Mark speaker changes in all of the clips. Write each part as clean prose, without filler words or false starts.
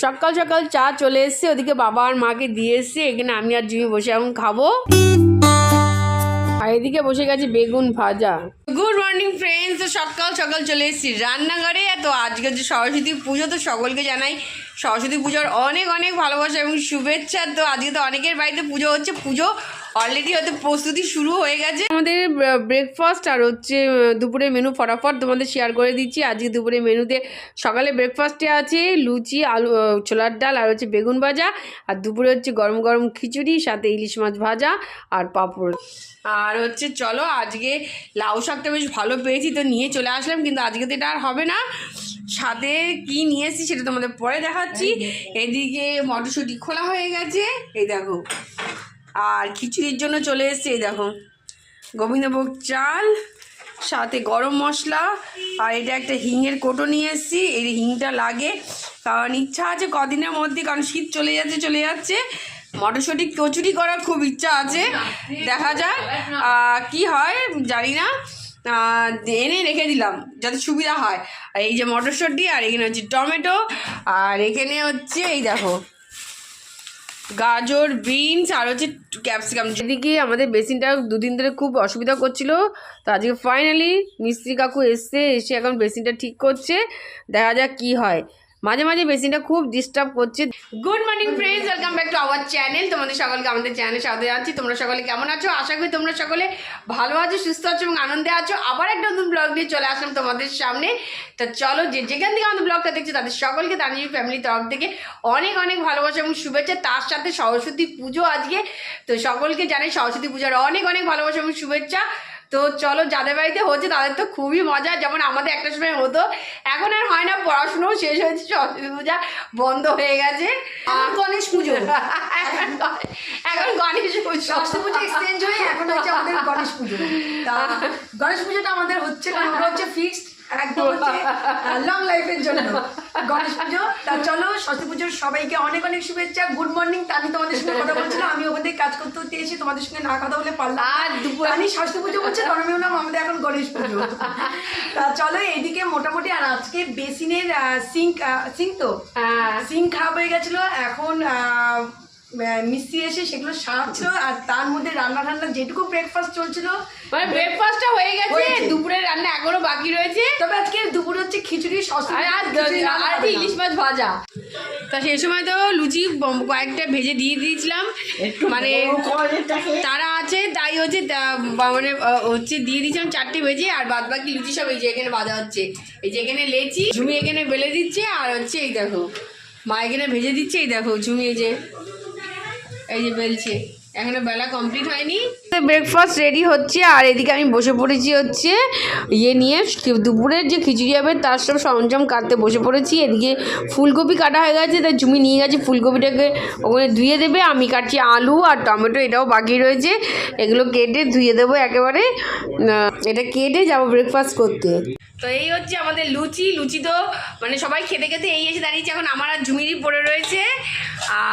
Speaker 1: সকাল সকাল চা চলে এসছে, ওদিকে বাবা আর মাকে দিয়ে এসছে। এখানে আমি আর জুমি বসে এখন খাবো। আর এদিকে বসে গেছে বেগুন ভাজা। গুড মর্নিং ফ্রেন্ডস, সকাল সকাল চলে এসেছি রান্নাঘরে। তো আজকে যে সরস্বতী পুজো, তো সকলকে জানাই সরস্বতী পুজোর অনেক অনেক ভালোবাসা এবং শুভেচ্ছা। তো আজকে তো অনেকের বাড়িতে পুজো হচ্ছে, পুজো অলরেডি হয়তো প্রস্তুতি শুরু হয়ে গেছে। আমাদের ব্রেকফাস্ট আর হচ্ছে দুপুরের মেনু ফটাফট তোমাদের শেয়ার করে দিচ্ছি। আজকে দুপুরের মেনুতে সকালে ব্রেকফাস্টে আছে লুচি, আলু, ছোলার ডাল আর হচ্ছে বেগুন ভাজা। আর দুপুরে হচ্ছে গরম গরম খিচুড়ি, সাথে ইলিশ মাছ ভাজা আর পাঁপড়। আর হচ্ছে চলো, আজকে লাউ শাকটা বেশ ভালো পেয়েছি, তো নিয়ে চলে আসলাম। কিন্তু আজকে তো এটা আর হবে না। সাথে কি নিয়ে এসেছি সেটা তোমাদের পরে দেখাচ্ছি। এদিকে মটরশুঁটি খোলা হয়ে গেছে, এই দেখো। আর খিচুড়ির জন্য চলে এসছে, এই দেখো, গোবিন্দভোগ চাল, সাথে গরম মশলা। আর এটা একটা হিঙের কোটো নিয়ে এসেছি। এই হিংটা লাগে, কারণ ইচ্ছা আছে কদিনের মধ্যে, কারণ শীত চলে যাচ্ছে। মটরশুঁটি কচুরি করার খুব ইচ্ছা আছে, দেখা যাক কি হয়, জানি না। এনে রেখে দিলাম যাতে সুবিধা হয়। আর এই যে মটরশুঁটি, আর এখানে হচ্ছে টমেটো, আর এখানে হচ্ছে এই দেখো গাজর, বিনস আর হচ্ছে ক্যাপসিকাম। যেদিকে আমাদের বেসিনটা দুদিন ধরে খুব অসুবিধা করছিল, তো আজকে ফাইনালি মিস্ত্রি কাকু এসে এখন বেসিনটা ঠিক করছে। দেখা যাক কি হয়। মাঝে মাঝে বেসিনটা খুব ডিস্টার্ব করছে। Good morning friends, welcome back to our channel. তোমাদের সকলকে আমাদের চ্যানেলে স্বাগত জানাচ্ছি। তোমরা সকলে কেমন আছো? আশা করি তোমরা সকলে ভালো আছো, সুস্থ আছো এবং আনন্দে আছো। আবার একটা নতুন ব্লগ নিয়ে চলে আসলাম তোমাদের সামনে। তো চলো, যেখান থেকে আমাদের ব্লগটা দেখছো তাদের সকলকে তানজির ফ্যামিলির তরফ থেকে অনেক অনেক ভালোবাসা এবং শুভেচ্ছা। তার সাথে সরস্বতী পুজো আজকে, তো সকলকে জানাই সরস্বতী পূজার অনেক অনেক ভালোবাসা এবং শুভেচ্ছা। তো চলো, যাদের বাড়িতে হচ্ছে তাদের তো খুবই মজা, যেমন আমাদের একটা সময় হতো। এখন আর হয় না, পড়াশুনোও শেষ হয়েছে, সরস্বতী পূজা বন্ধ হয়ে গেছে।
Speaker 2: গণেশ পুজো,
Speaker 1: এখন গণেশ পুজো,
Speaker 2: সরস্বতী পুজো এক্সচেঞ্জ হয়ে এখন হচ্ছে আমাদের গণেশ পুজো। তা গণেশ পুজোটা আমাদের হচ্ছে না, ওটা হচ্ছে ফিক্সড, একদম হচ্ছে লং লাইফের জন্য গণেশ পুজো। তা চলো, সরস্বতী পুজোর সবাইকে অনেক অনেক শুভেচ্ছা। Good morning. তানি তোমাদের সঙ্গে কথা বলছিলাম, আমি ওখান থেকে কাজ করতে এসে তোমাদের সঙ্গে না কথা বলে পারলাম।
Speaker 1: আর
Speaker 2: তানি সরস্বতী পুজো করছে, ধর্মীয় নাম আমাদের এখন গণেশ পুজো। তা চলো, এইদিকে মোটামুটি। আর আজকে বেসিনের সিঙ্ক খারাপ হয়ে গেছিল, এখন মিস্ত্রি এসে সেগুলো সারছিল। আর তার মধ্যে রান্না যেটুকু ব্রেকফাস্ট চলছিল,
Speaker 1: মানে ব্রেকফাস্টটা হয়ে গেছে, দুপুরের রান্না এখনো বাকি রয়েছে।
Speaker 2: তবে আজকে দুপুরে হচ্ছে খিচুড়ি,
Speaker 1: আর ইলিশ মাছ ভাজা। তা সেই সময় তো লুচি কয়েকটা ভেজে দিয়ে দিয়েছিলাম, মানে তারা আছে তাই হচ্ছে, মানে হচ্ছে দিয়ে দিয়েছিলাম 4টে ভেজে। আর বাদ বাকি লুচি সব এই যে এখানে ভাজা হচ্ছে, এই যে এখানে লেচি, ঝুমি এখানে বেলে দিচ্ছে। আর হচ্ছে এই দেখো মা এখানে ভেজে দিচ্ছে, এই দেখো ঝুমি এই যে বেলছে, এখনো বেলা কমপ্লিট হয়নি। ব্রেকফাস্ট রেডি হচ্ছে। আর এদিকে আমি বসে পড়েছি হচ্ছে নিয়ে দুপুরের যে খিচুড়ি হবে তার সব সরঞ্জাম কাটতে বসে পড়েছি। এদিকে ফুলকপি কাটা হয়ে গেছে, তাই জুমি নিয়ে গেছে ফুলকপিটাকে ওখানে ধুয়ে দেবে। আমি কাটছি আলু আর টমেটো, এটাও বাকি রয়েছে, এগুলো কেটে ধুয়ে দেবো একেবারে। এটা কেটে যাবো ব্রেকফাস্ট করতে। তো এই হচ্ছে আমাদের লুচি তো মানে সবাই খেতে খেতে এই এসে দাঁড়িয়েছে, এখন আমার আর ঝুমিরই পড়ে রয়েছে।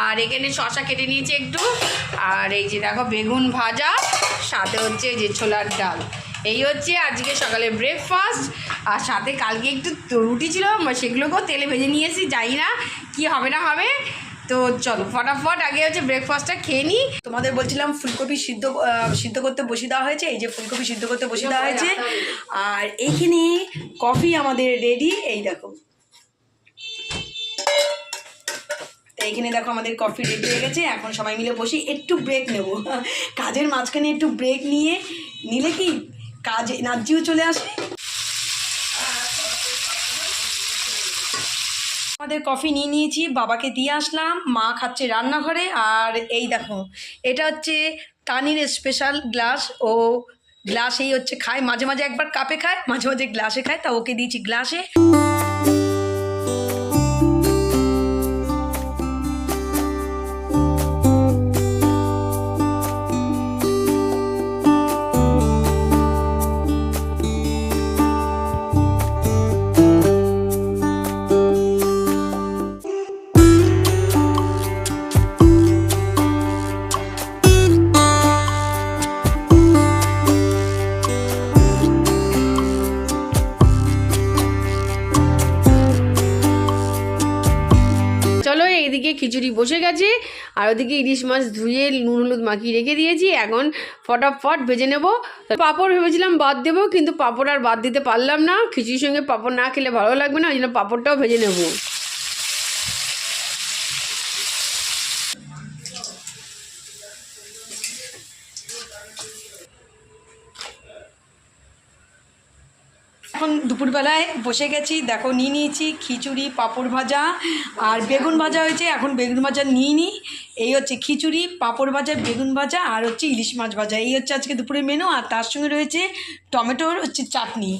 Speaker 1: আর এখানে শশা কেটে নিয়েছে একটু, আর এই যে দেখো বেগুন ভাজা, সাথে হচ্ছে যে ছোলার ডাল। এই হচ্ছে আজকে সকালে ব্রেকফাস্ট। আর সাথে কালকে একটু রুটি ছিল, সেগুলোকেও তেলে ভেজে নিয়েছি, জানি না কি হবে না হবে। তো চলো ফটাফট আগে হচ্ছে ব্রেকফাস্টটা খেয়ে নিই।
Speaker 2: তোমাদের বলছিলাম ফুলকপি সিদ্ধ করতে বসিয়ে দেওয়া হয়েছে। এই যে ফুলকপি সিদ্ধ করতে বসিয়ে দেওয়া হয়েছে। আর এইখানে কফি আমাদের রেডি, এই দেখো। এইখানে দেখো আমাদের কফি রেডি হয়ে গেছে। এখন সবাই মিলে বসি, একটু ব্রেক নেব। কাজের মাঝখানে একটু ব্রেক নিলে কি কাজে এনার্জিও চলে আসে। আমাদের কফি নিয়ে নিয়েছি, বাবাকে দিয়ে আসলাম, মা খাচ্ছে রান্নাঘরে। আর এই দেখো, এটা হচ্ছে তানির স্পেশাল গ্লাস। ও গ্লাসেই হচ্ছে খায়, মাঝে মাঝে একবার কাপে খায়, মাঝে মাঝে গ্লাসে খায়, তা ওকে দিয়েছি গ্লাসে।
Speaker 1: খিচুড়ি বসে গেছে, আর ওদিকে ইলিশ মাছ ধুয়ে নুন হলুদ মাখিয়ে রেখে দিয়েছি। এখন ফটাফট ভেজে নেবো। পাঁপড় ভেবেছিলাম বাদ দেবো, কিন্তু পাঁপড় আর বাদ দিতে পারলাম না। খিচুড়ির সঙ্গে পাঁপড় না খেলে ভালো লাগবে না, ওই জন্য পাঁপড়টাও ভেজে নেবো।
Speaker 2: এখন দুপুরবেলায় বসে গেছি, দেখো নিয়ে নিয়েছি খিচুড়ি, পাঁপড় ভাজা আর বেগুন ভাজা হয়েছে। এখন বেগুন ভাজা নিয়ে নিই। এই হচ্ছে খিচুড়ি, পাঁপড় ভাজা, বেগুন ভাজা আর হচ্ছে ইলিশ মাছ ভাজা। এই হচ্ছে আজকে দুপুরের মেনু। আর তার সঙ্গে রয়েছে টমেটোর চাটনি,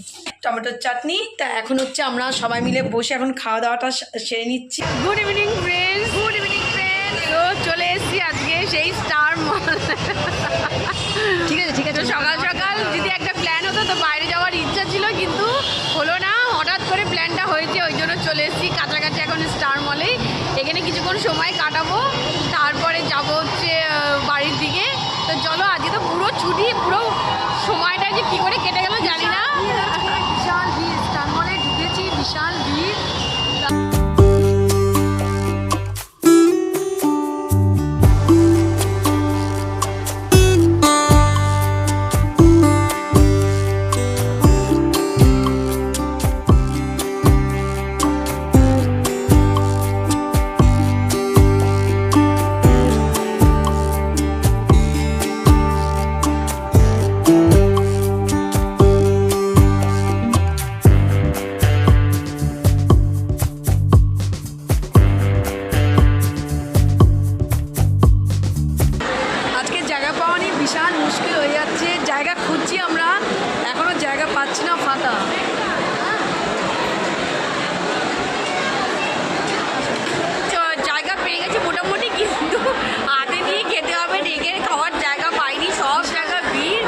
Speaker 2: টমেটোর চাটনি। তা এখন হচ্ছে আমরা সবাই মিলে বসে এখন খাওয়া দাওয়াটা সেরে নিচ্ছি।
Speaker 1: Good evening friends, good evening friends. তো চলে এসেছি আজকে সেই স্টার মল।
Speaker 2: ঠিক আছে ঠিক আছে।
Speaker 1: সকাল সকাল যদি একটা প্ল্যান হতো তো বাইরে যাওয়ার ইচ্ছা ছিল, কিন্তু হলো না। হঠাৎ করে প্ল্যানটা হয়েছে, ওই জন্য চলে এসেছি কাছাকাছি এখন স্টার মলেই। এখানে কিছুক্ষণ সময় কাটাবো, তারপরে যাব হচ্ছে বাড়ির দিকে। তো চলো, আজকে তো পুরো ছুটি, পুরো সময়টা যে কী করে কেটে গেল জানি না।
Speaker 2: বিশাল ভিড়, স্টার মলে ঢুকেছি, বিশাল ভিড়। আজকে জায়গা পাওয়া নিয়ে বিশাল মুশকিল হয়ে যাচ্ছে। জায়গা খুঁজছি আমরা, এখনো জায়গা পাচ্ছি না, ফাঁকা।
Speaker 1: জায়গা পেয়ে গেছি মোটামুটি, কিন্তু হাতে নিয়ে খেতে হবে, ডেকে খাওয়ার জায়গা পাইনি। সব জায়গা ভিড়,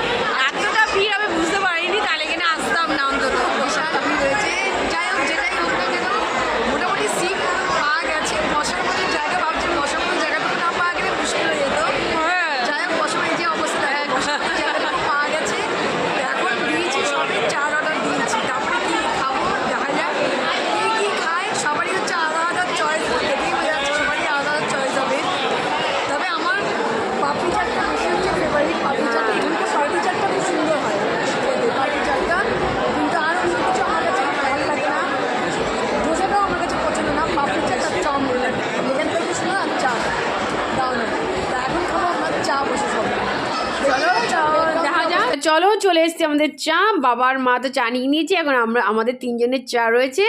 Speaker 1: এতটা ভিড় আমি বুঝতে পারিনি, তাহলে এখানে আসতাম না অন্তত।
Speaker 2: বিশাল ভিড় হয়েছে। যাই হোক, যেটাই হোক না কেন, মোটামুটি সিট পাওয়া গেছে। বসার মতো জায়গা ভাবছি, বসার মতো জায়গাটুকু না পাওয়া গেলে মুশকিল হয়ে যেত। যাই হোক, বসার এই যে অবস্থা, বসার মতো জায়গাটুকু পাওয়া গেছে। এখন দিয়েছি সবে 4 অর্ডার দিয়েছি, তারপরে কি খাবো দেখা যাক। কে কী খায়, সবারই হচ্ছে আলাদা আলাদা চয়েস। দেখেই বোঝা যাচ্ছে সবারই আলাদা আলাদা চয়েস হবে। তবে আমার পাপড়ি চাটটা বেশি হচ্ছে ফেভারিট। পাপড়ি চাটটা, এখানকার পাপড়ি চাটটা খুব সুন্দর হয় পাপড়ি চাটটা, কিন্তু আর অন্য কিছু আমার কাছে ভালো লাগে না। ধোসাটাও আমার কাছে পছন্দ না, পাপড়ি চাট আর চাউমিন এখান থেকে শুনো। আর চা দাও না, তা এখন খাবো আমরা চা বসে সবাই।
Speaker 1: দেখা যাক। চলো, চলে এসেছি আমাদের চা। বাবার মা তো চা নিয়ে নিয়েছি, এখন আমাদের তিনজনের চা রয়েছে।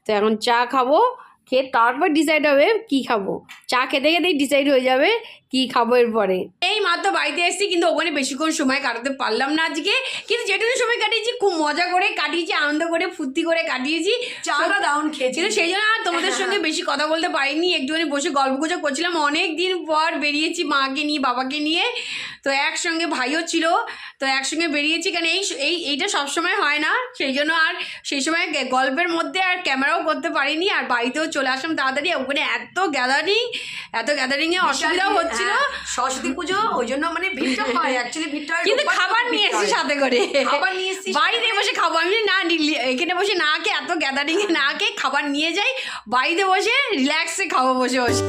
Speaker 1: তো এখন চা খাবো, খেয়ে তারপর ডিসাইড হবে কি খাবো। চা খেতে খেতেই ডিসাইড হয়ে যাবে কি খাবো এরপরে। এই মাত্র বাড়িতে এসেছি, কিন্তু ওখানে বেশিক্ষণ সময় কাটাতে পারলাম না আজকে। কিন্তু যেটুকু সময় কাটিয়েছি খুব মজা করে কাটিয়েছি, আনন্দ করে ফুর্তি করে কাটিয়েছি।
Speaker 2: চাটা দাউন খেয়েছি,
Speaker 1: কিন্তু সেই জন্য আর তোমাদের সঙ্গে বেশি কথা বলতে পারিনি। একটুখানি বসে গল্প গুজব করছিলাম। অনেক দিন পর বেরিয়েছি মাকে নিয়ে, বাবাকে নিয়ে। তো একসঙ্গে ভাইও ছিল, তো একসঙ্গে বেরিয়েছি। কারণ এইটা সবসময় হয় না, সেই জন্য আর সেই সময় গল্পের মধ্যে আর ক্যামেরাও করতে পারিনি। আর বাড়িতেও চলে আসলাম তাড়াতাড়ি। ওখানে এত গ্যাদারিংয়ে অসুবিধাও হচ্ছিল।
Speaker 2: সরস্বতী পুজো, ওই জন্য মানে ভিড়টা হয়, অ্যাকচুয়ালি ভিড়টা হয়।
Speaker 1: কিন্তু খাবার নিয়ে এসেছি সাথে করে,
Speaker 2: খাবার নিয়ে এসেছি
Speaker 1: বাড়িতে বসে খাবো। আমি না, এখানে বসে না খেয়ে, এত গ্যাদারিংয়ে না খেয়ে খাবার নিয়ে যাই, বাড়িতে বসে রিল্যাক্সে খাবো বসে বসে।